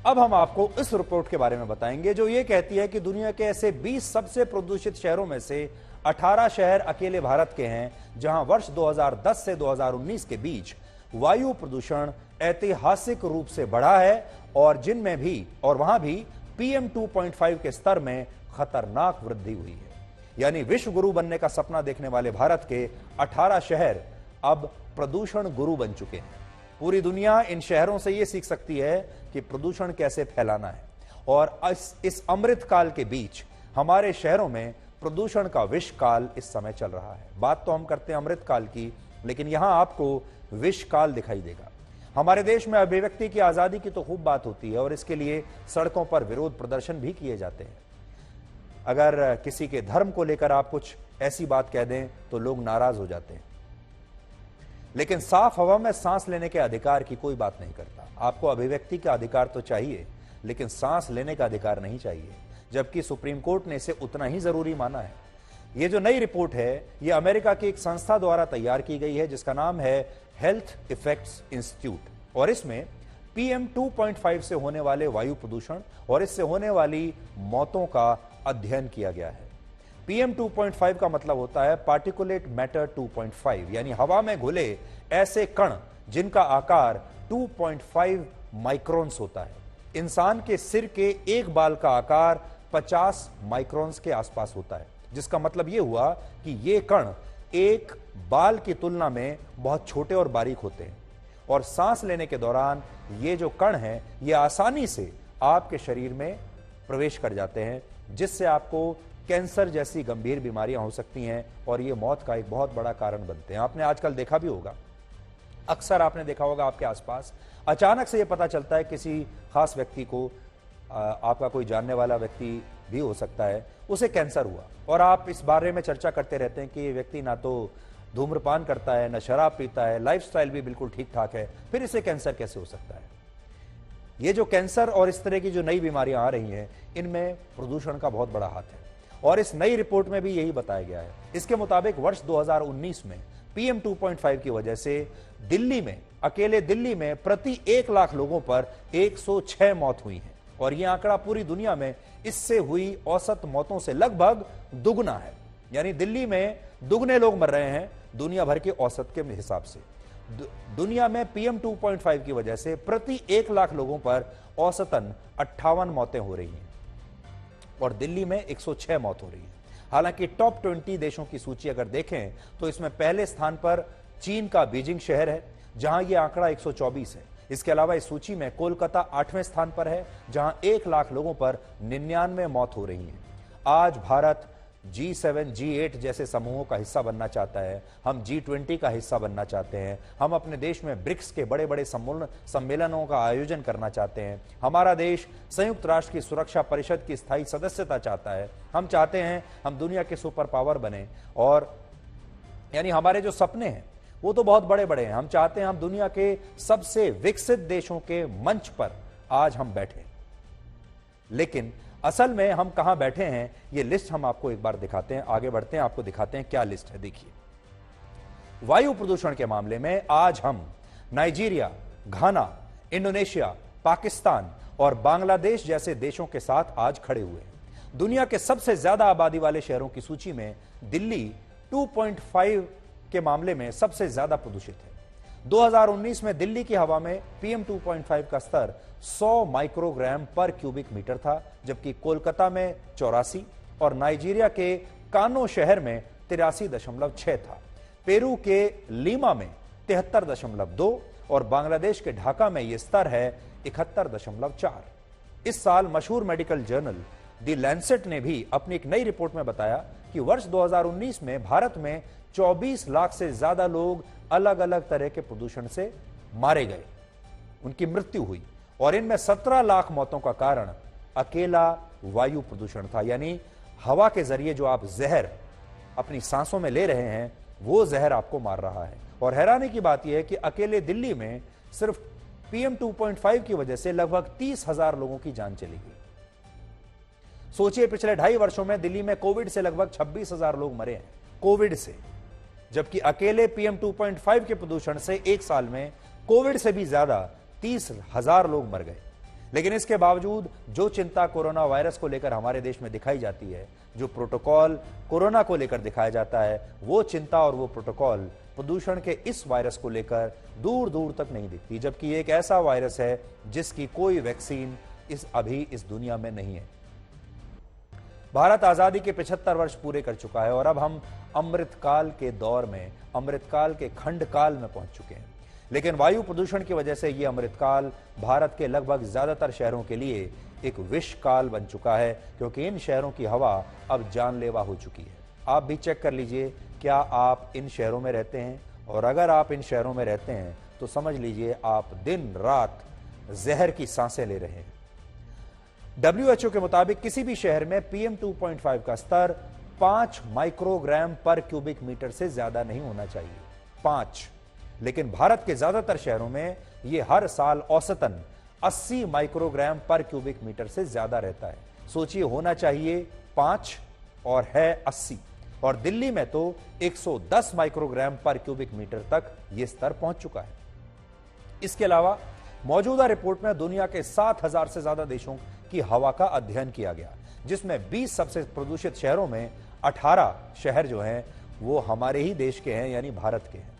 अब हम आपको इस रिपोर्ट के बारे में बताएंगे जो ये कहती है कि दुनिया के ऐसे 20 सबसे प्रदूषित शहरों में से 18 शहर अकेले भारत के हैं, जहां वर्ष 2010 से 2019 के बीच वायु प्रदूषण ऐतिहासिक रूप से बढ़ा है और जिनमें भी और वहां भी PM 2.5 के स्तर में खतरनाक वृद्धि हुई है। यानी विश्व गुरु बनने का सपना देखने वाले भारत के 18 शहर अब प्रदूषण गुरु बन चुके हैं। पूरी दुनिया इन शहरों से यह सीख सकती है कि प्रदूषण कैसे फैलाना है और इस अमृत काल के बीच हमारे शहरों में प्रदूषण का विष काल इस समय चल रहा है। बात तो हम करते हैं अमृत काल की, लेकिन यहां आपको विष काल दिखाई देगा। हमारे देश में अभिव्यक्ति की आजादी की तो खूब बात होती है और इसके लिए सड़कों पर विरोध प्रदर्शन भी किए जाते हैं। अगर किसी के धर्म को लेकर आप कुछ ऐसी बात कह दें तो लोग नाराज हो जाते हैं, लेकिन साफ हवा में सांस लेने के अधिकार की कोई बात नहीं करता। आपको अभिव्यक्ति का अधिकार तो चाहिए, लेकिन सांस लेने का अधिकार नहीं चाहिए, जबकि सुप्रीम कोर्ट ने इसे उतना ही जरूरी माना है। यह जो नई रिपोर्ट है, यह अमेरिका की एक संस्था द्वारा तैयार की गई है जिसका नाम है हेल्थ इफेक्ट्स इंस्टीट्यूट और इसमें PM 2.5 से होने वाले वायु प्रदूषण और इससे होने वाली मौतों का अध्ययन किया गया है। PM 2.5 का मतलब होता है पार्टिकुलेट मैटर 2.5, यानी हवा में घुले ऐसे कण जिनका आकार 2.5 माइक्रोन्स होता है। इंसान के सिर के एक बाल का आकार 50 माइक्रोन्स के आसपास होता है, जिसका मतलब यह हुआ कि ये कण एक बाल की तुलना में बहुत छोटे और बारीक होते हैं और सांस लेने के दौरान ये जो कण हैं ये आसानी से आपके शरीर में प्रवेश कर जाते हैं, जिससे आपको कैंसर जैसी गंभीर बीमारियां हो सकती हैं और ये मौत का एक बहुत बड़ा कारण बनते हैं। आपने आजकल देखा भी होगा, अक्सर आपने देखा होगा आपके आसपास अचानक से ये पता चलता है किसी खास व्यक्ति को, आपका कोई जानने वाला व्यक्ति भी हो सकता है, उसे कैंसर हुआ और आप इस बारे में चर्चा करते रहते हैं कि ये व्यक्ति ना तो धूम्रपान करता है, ना शराब पीता है, लाइफस्टाइल भी बिल्कुल ठीक ठाक है, फिर इसे कैंसर कैसे हो सकता है। ये जो कैंसर और इस तरह की जो नई बीमारियां आ रही हैं, इनमें प्रदूषण का बहुत बड़ा हाथ है और इस नई रिपोर्ट में भी यही बताया गया है। इसके मुताबिक वर्ष 2019 में PM 2.5 की वजह से दिल्ली में, अकेले दिल्ली में प्रति 1 लाख लोगों पर 106 मौत हुई है और यह आंकड़ा पूरी दुनिया में इससे हुई औसत मौतों से लगभग दुगना है। यानी दिल्ली में दुगने लोग मर रहे हैं दुनिया भर के औसत के हिसाब से। दुनिया में PM 2.5 की वजह से प्रति 1 लाख लोगों पर औसतन 58 मौतें हो रही हैं और दिल्ली में 106 मौत हो रही है। हालांकि टॉप 20 देशों की सूची अगर देखें तो इसमें पहले स्थान पर चीन का बीजिंग शहर है, जहां यह आंकड़ा 124 है। इसके अलावा इस सूची में कोलकाता 8वें स्थान पर है, जहां 1 लाख लोगों पर 99 मौत हो रही है। आज भारत G7, G8 जैसे समूहों का हिस्सा बनना चाहता है, हम G20 का हिस्सा बनना चाहते हैं, हम अपने देश में ब्रिक्स के बड़े बड़े सम्मेलनों का आयोजन करना चाहते हैं, हमारा देश संयुक्त राष्ट्र की सुरक्षा परिषद की स्थायी सदस्यता चाहता है, हम चाहते हैं हम दुनिया के सुपर पावर बने और यानी हमारे जो सपने हैं वो तो बहुत बड़े बड़े हैं। हम चाहते हैं हम दुनिया के सबसे विकसित देशों के मंच पर आज हम बैठे, लेकिन असल में हम कहां बैठे हैं ये लिस्ट हम आपको एक बार दिखाते हैं। आगे बढ़ते हैं, आपको दिखाते हैं क्या लिस्ट है। देखिए, वायु प्रदूषण के मामले में आज हम नाइजीरिया, घाना, इंडोनेशिया, पाकिस्तान और बांग्लादेश जैसे देशों के साथ आज खड़े हुए हैं। दुनिया के सबसे ज्यादा आबादी वाले शहरों की सूची में दिल्ली 2.5 के मामले में सबसे ज्यादा प्रदूषित है। 2019 में दिल्ली की हवा में PM 2.5 का स्तर 100 माइक्रोग्राम पर क्यूबिक मीटर था, जबकि कोलकाता में 84 और नाइजीरिया के कानो शहर में 83.6 था। पेरू के लीमा में 73.2 और बांग्लादेश के ढाका में यह स्तर है 71.4। इस साल मशहूर मेडिकल जर्नल दी लैंसेट ने भी अपनी एक नई रिपोर्ट में बताया कि वर्ष 2019 में भारत में 24 लाख से ज्यादा लोग अलग अलग तरह के प्रदूषण से मारे गए, उनकी मृत्यु हुई और इनमें 17 लाख मौतों का कारण अकेला वायु प्रदूषण था। यानी हवा के जरिए जो आप जहर अपनी सांसों में ले रहे हैं वो जहर आपको मार रहा है। और हैरानी की बात यह है कि अकेले दिल्ली में सिर्फ PM 2.5 की वजह से लगभग 30,000 लोगों की जान चली गई। सोचिए, पिछले 2.5 वर्षों में दिल्ली में कोविड से लगभग 26,000 लोग मरे हैं, कोविड से, जबकि अकेले PM 2.5 के प्रदूषण से एक साल में कोविड से भी ज्यादा 30,000 लोग मर गए। लेकिन इसके बावजूद जो चिंता कोरोना वायरस को लेकर हमारे देश में दिखाई जाती है, जो प्रोटोकॉल कोरोना को लेकर दिखाया जाता है, वो चिंता और वो प्रोटोकॉल प्रदूषण के इस वायरस को लेकर दूर दूर तक नहीं दिखती, जबकि एक ऐसा वायरस है जिसकी कोई वैक्सीन अभी इस दुनिया में नहीं है। भारत आजादी के 75 वर्ष पूरे कर चुका है और अब हम अमृतकाल के दौर में, अमृतकाल के खंडकाल में पहुंच चुके हैं। लेकिन वायु प्रदूषण की वजह से यह अमृतकाल भारत के लगभग ज्यादातर शहरों के लिए एक विषकाल बन चुका है, क्योंकि इन शहरों की हवा अब जानलेवा हो चुकी है। आप भी चेक कर लीजिए, क्या आप इन शहरों में रहते हैं? और अगर आप इन शहरों में रहते हैं तो समझ लीजिए आप दिन रात जहर की सांसें ले रहे हैं। WHO के मुताबिक किसी भी शहर में PM 2.5 का स्तर 5 माइक्रोग्राम पर क्यूबिक मीटर से ज्यादा नहीं होना चाहिए, 5। लेकिन भारत के ज्यादातर शहरों में यह हर साल औसतन 80 माइक्रोग्राम पर क्यूबिक मीटर से ज्यादा रहता है। सोचिए, होना चाहिए 5 और है 80, और दिल्ली में तो 110 माइक्रोग्राम पर क्यूबिक मीटर तक यह स्तर पहुंच चुका है। इसके अलावा मौजूदा रिपोर्ट में दुनिया के 7000 से ज्यादा देशों की हवा का अध्ययन किया गया, जिसमें 20 सबसे प्रदूषित शहरों में 18 शहर जो हैं वो हमारे ही देश के हैं, यानी भारत के हैं।